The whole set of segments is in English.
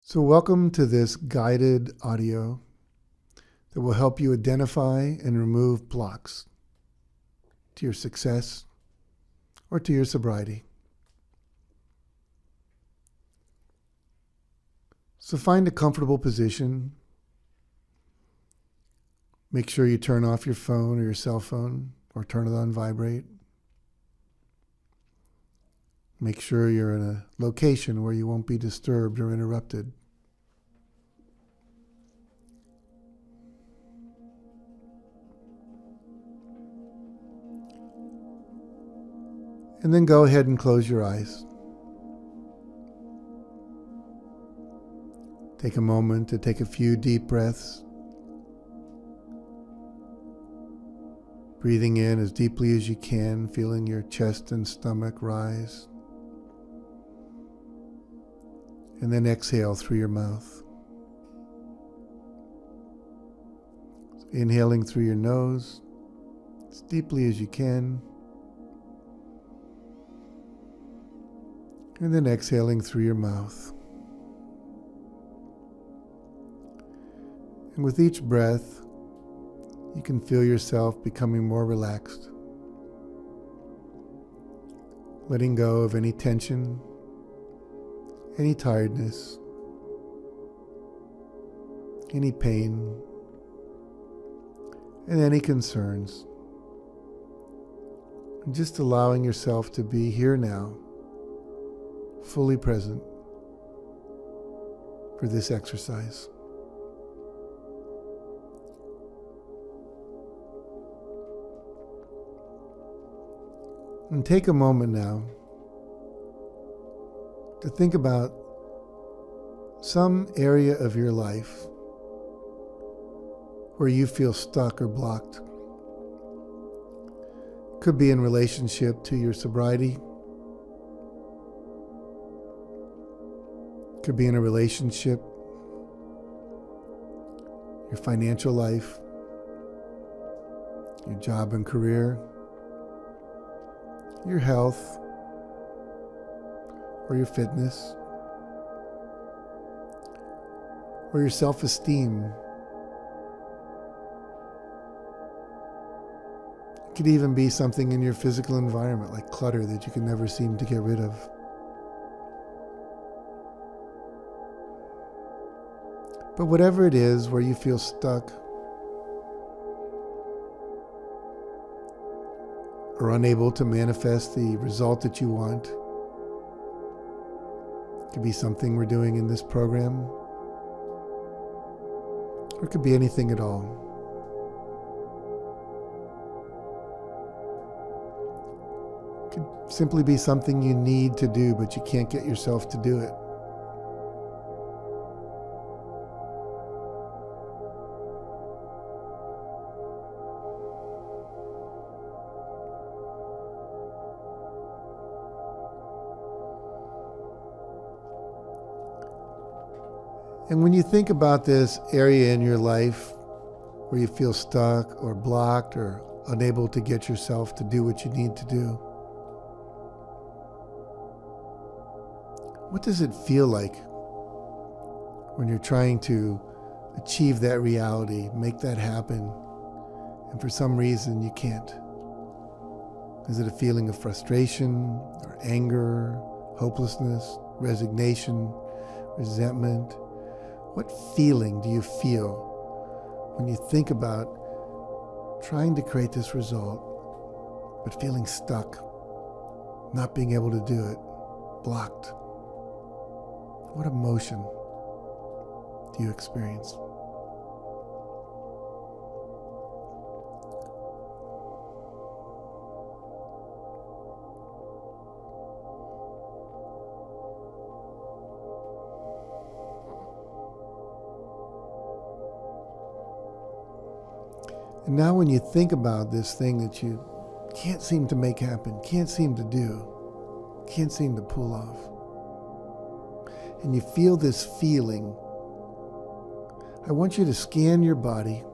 So, welcome to this guided audio that will help you identify and remove blocks to your success or to your sobriety. So, find a comfortable position. Make sure you turn off your phone or your cell phone or turn it on vibrate. Make sure you're in a location where you won't be disturbed or interrupted. And then go ahead and close your eyes. Take a moment to take a few deep breaths. Breathing in as deeply as you can, feeling your chest and stomach rise. And then exhale through your mouth. So inhaling through your nose as deeply as you can. And then exhaling through your mouth. And with each breath, you can feel yourself becoming more relaxed. Letting go of any tension, any tiredness, any pain, and any concerns. And just allowing yourself to be here now, fully present for this exercise. And take a moment now to think about some area of your life where you feel stuck or blocked. Could be in relationship to your sobriety. Could be in a relationship, your financial life, your job and career, your health, or your fitness, or your self-esteem. It could even be something in your physical environment, like clutter that you can never seem to get rid of. But whatever it is where you feel stuck or unable to manifest the result that you want, it could be something we're doing in this program, or it could be anything at all. It could simply be something you need to do, but you can't get yourself to do it. And when you think about this area in your life where you feel stuck or blocked or unable to get yourself to do what you need to do, what does it feel like when you're trying to achieve that reality, make that happen, and for some reason you can't? Is it a feeling of frustration or anger, hopelessness, resignation, resentment? What feeling do you feel when you think about trying to create this result, but feeling stuck, not being able to do it, blocked? What emotion do you experience? And now when you think about this thing that you can't seem to make happen, can't seem to do, can't seem to pull off, and you feel this feeling, I want you to scan your body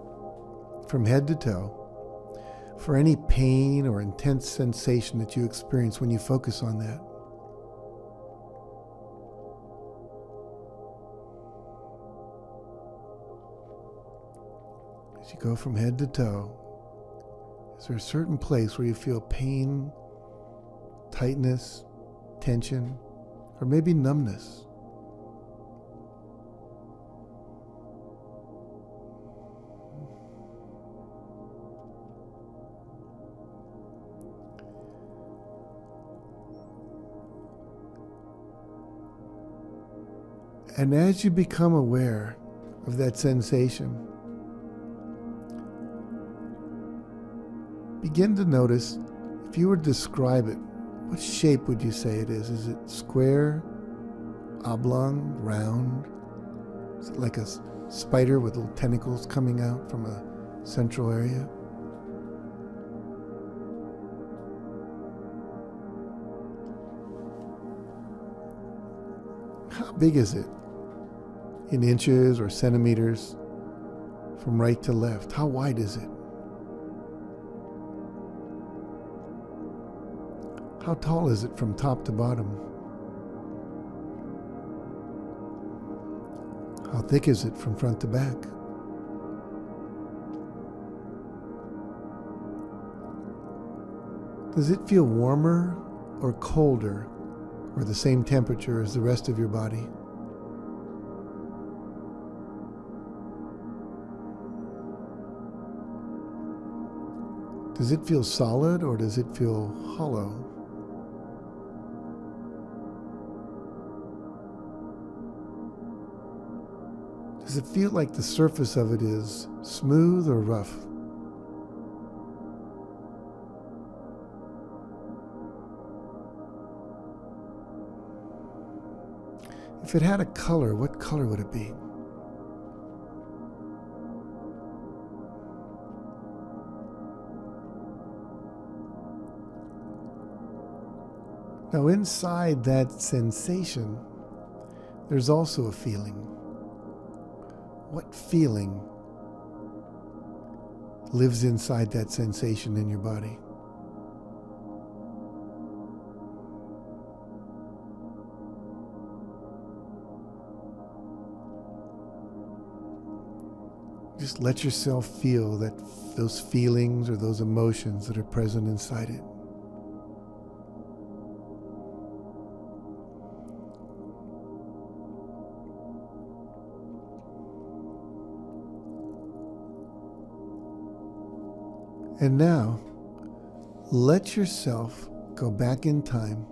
from head to toe for any pain or intense sensation that you experience when you focus on that. As you go from head to toe, is there a certain place where you feel pain, tightness, tension, or maybe numbness? And as you become aware of that sensation, begin to notice, if you were to describe it, what shape would you say it is? Is it square, oblong, round? Is it like a spider with little tentacles coming out from a central area? How big is it? In inches or centimeters from right to left? How wide is it? How tall is it from top to bottom? How thick is it from front to back? Does it feel warmer or colder or the same temperature as the rest of your body? Does it feel solid or does it feel hollow? Does it feel like the surface of it is smooth or rough? If it had a color, what color would it be? Now, inside that sensation, there's also a feeling. What feeling lives inside that sensation in your body? Just let yourself feel those feelings or those emotions that are present inside it. And now, let yourself go back in time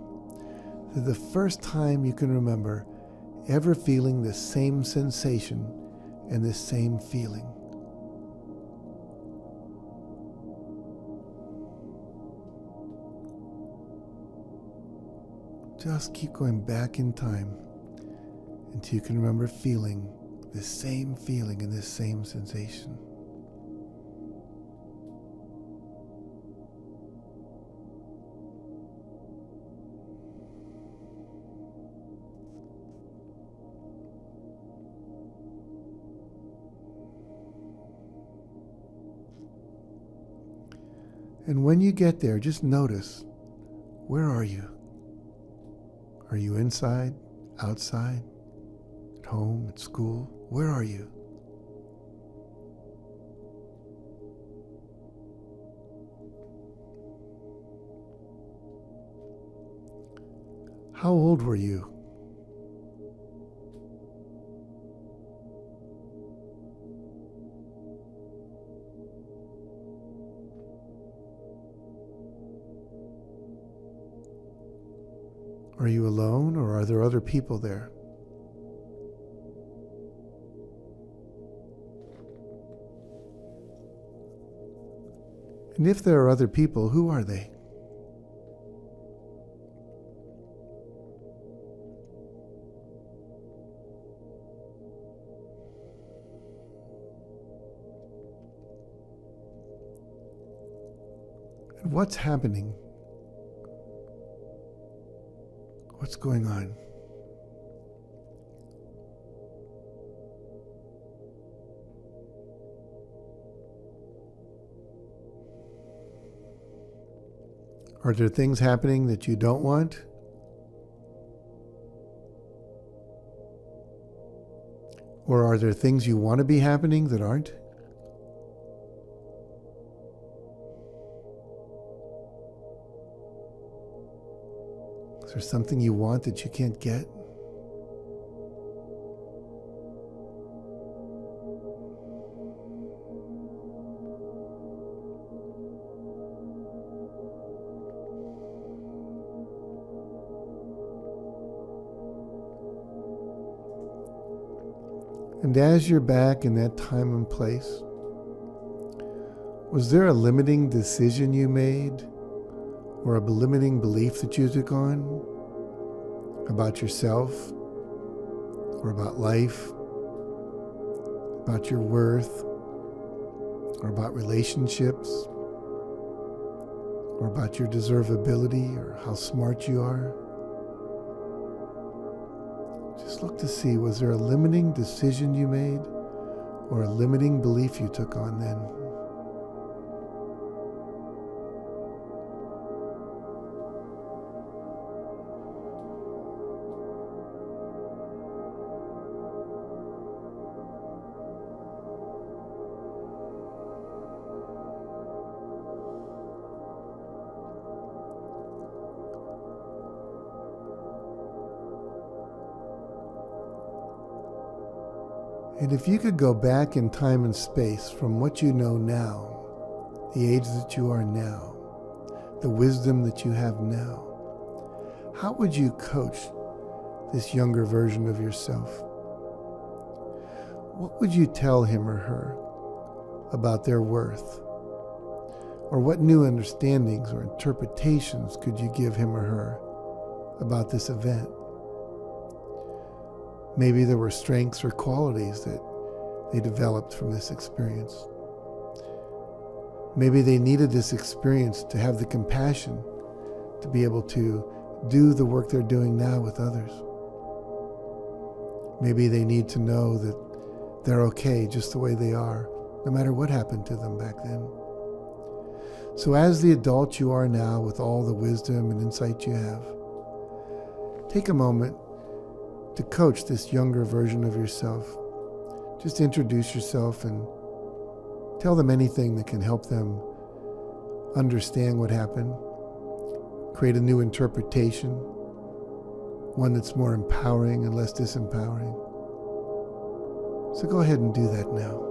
to the first time you can remember ever feeling the same sensation and the same feeling. Just keep going back in time until you can remember feeling the same feeling and this same sensation. And when you get there, just notice, where are you? Are you inside, outside, at home, at school? Where are you? How old were you? Are you alone or are there other people there? And if there are other people, who are they? And what's happening? What's going on? Are there things happening that you don't want? Or are there things you want to be happening that aren't? Is there something you want that you can't get? And as you're back in that time and place, was there a limiting decision you made or a limiting belief that you took on about yourself or about life, about your worth, or about relationships, or about your deservability or how smart you are? Just look to see, was there a limiting decision you made or a limiting belief you took on then? And if you could go back in time and space from what you know now, the age that you are now, the wisdom that you have now, how would you coach this younger version of yourself? What would you tell him or her about their worth? Or what new understandings or interpretations could you give him or her about this event? Maybe there were strengths or qualities that they developed from this experience. Maybe they needed this experience to have the compassion to be able to do the work they're doing now with others. Maybe they need to know that they're okay just the way they are, no matter what happened to them back then. So as the adult you are now, with all the wisdom and insight you have, take a moment to coach this younger version of yourself. Just introduce yourself and tell them anything that can help them understand what happened. Create a new interpretation, one that's more empowering and less disempowering. So go ahead and do that now.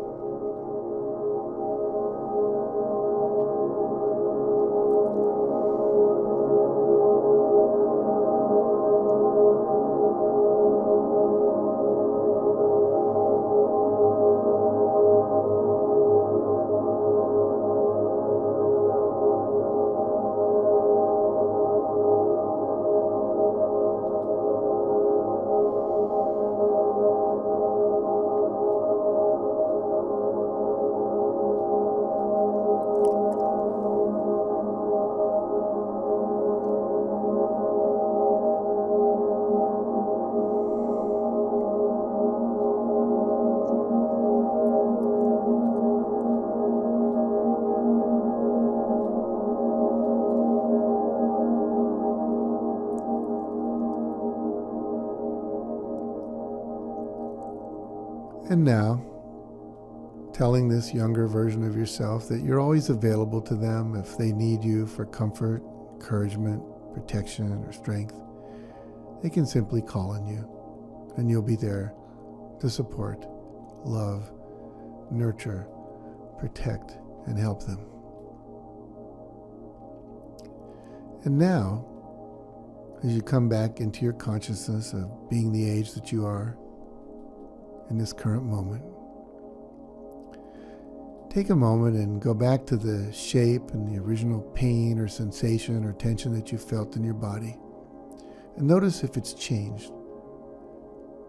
And now, telling this younger version of yourself that you're always available to them if they need you for comfort, encouragement, protection, or strength. They can simply call on you, and you'll be there to support, love, nurture, protect, and help them. And now, as you come back into your consciousness of being the age that you are in this current moment, take a moment and go back to the shape and the original pain or sensation or tension that you felt in your body, and notice if it's changed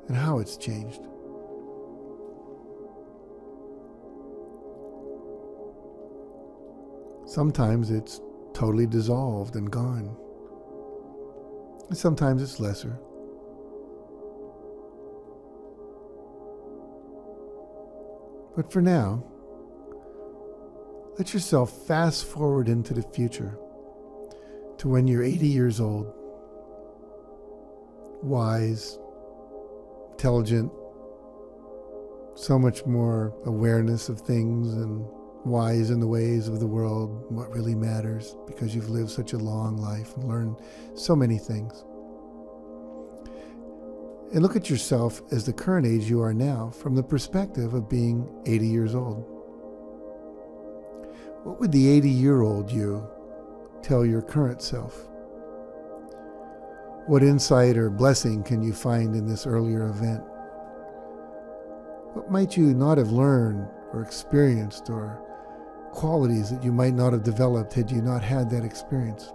and how it's changed. Sometimes it's totally dissolved and gone. And sometimes it's lesser. But for now, let yourself fast forward into the future to when you're 80 years old, wise, intelligent, so much more awareness of things and wise in the ways of the world, what really matters, because you've lived such a long life and learned so many things. And look at yourself as the current age you are now from the perspective of being 80 years old. What would the 80-year-old you tell your current self? What insight or blessing can you find in this earlier event? What might you not have learned or experienced, or qualities that you might not have developed had you not had that experience?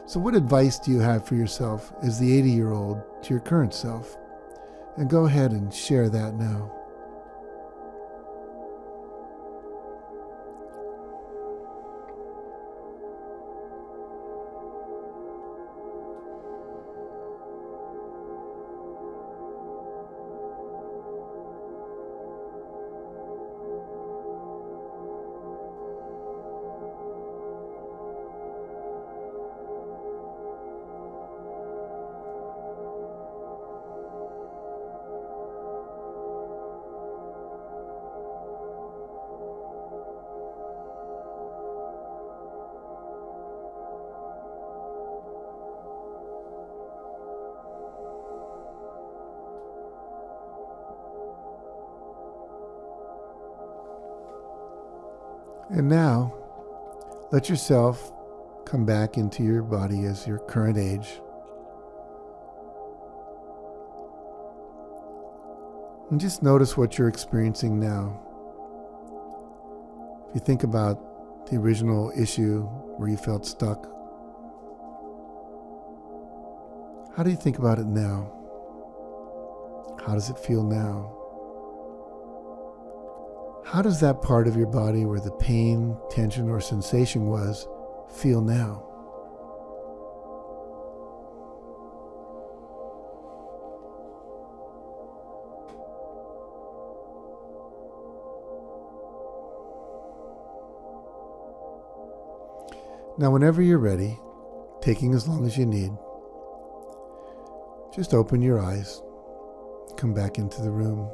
So what advice do you have for yourself as the 80-year-old to your current self? And go ahead and share that now. And now, let yourself come back into your body as your current age. And just notice what you're experiencing now. If you think about the original issue where you felt stuck, how do you think about it now? How does it feel now? How does that part of your body where the pain, tension, or sensation was feel now? Now, whenever you're ready, taking as long as you need, just open your eyes, come back into the room.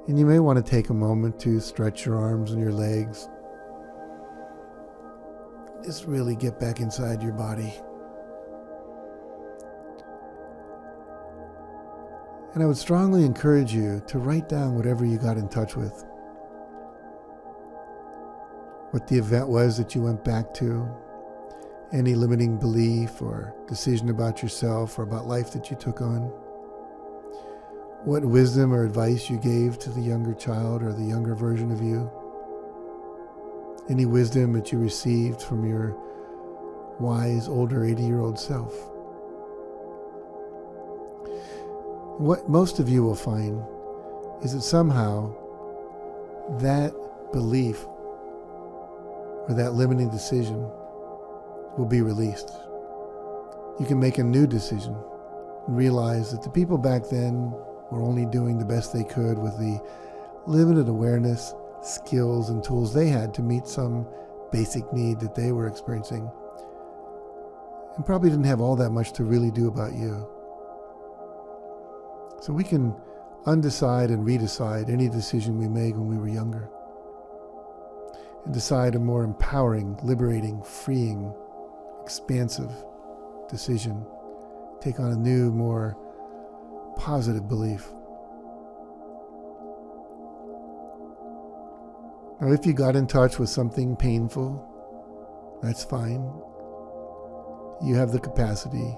And you may want to take a moment to stretch your arms and your legs. Just really get back inside your body. And I would strongly encourage you to write down whatever you got in touch with. What the event was that you went back to, any limiting belief or decision about yourself or about life that you took on. What wisdom or advice you gave to the younger child or the younger version of you. Any wisdom that you received from your wise, older 80-year-old self. What most of you will find is that somehow that belief or that limiting decision will be released. You can make a new decision and realize that the people back then were only doing the best they could with the limited awareness, skills, and tools they had to meet some basic need that they were experiencing, and probably didn't have all that much to really do about you. So we can undecide and redecide any decision we made when we were younger, and decide a more empowering, liberating, freeing, expansive decision. Take on a new, more positive belief. Now, if you got in touch with something painful, that's fine. You have the capacity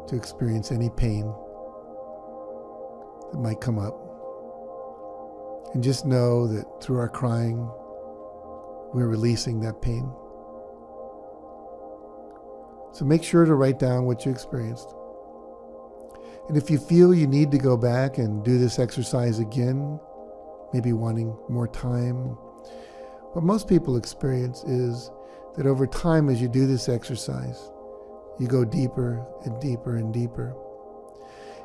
to experience any pain that might come up. And just know that through our crying, we're releasing that pain. So make sure to write down what you experienced. And if you feel you need to go back and do this exercise again, maybe wanting more time, what most people experience is that over time as you do this exercise, you go deeper and deeper and deeper.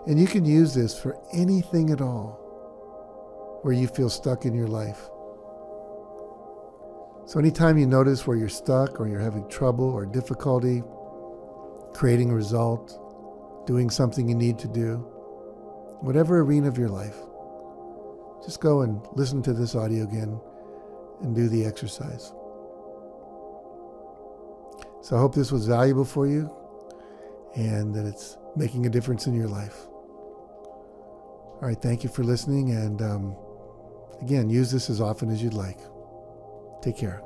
And you can use this for anything at all where you feel stuck in your life. So anytime you notice where you're stuck or you're having trouble or difficulty creating a result, doing something you need to do, whatever arena of your life, just go and listen to this audio again and do the exercise. So I hope this was valuable for you. and that it's making a difference in your life. All right, thank you for listening, and again, use this as often as you'd like. Take care.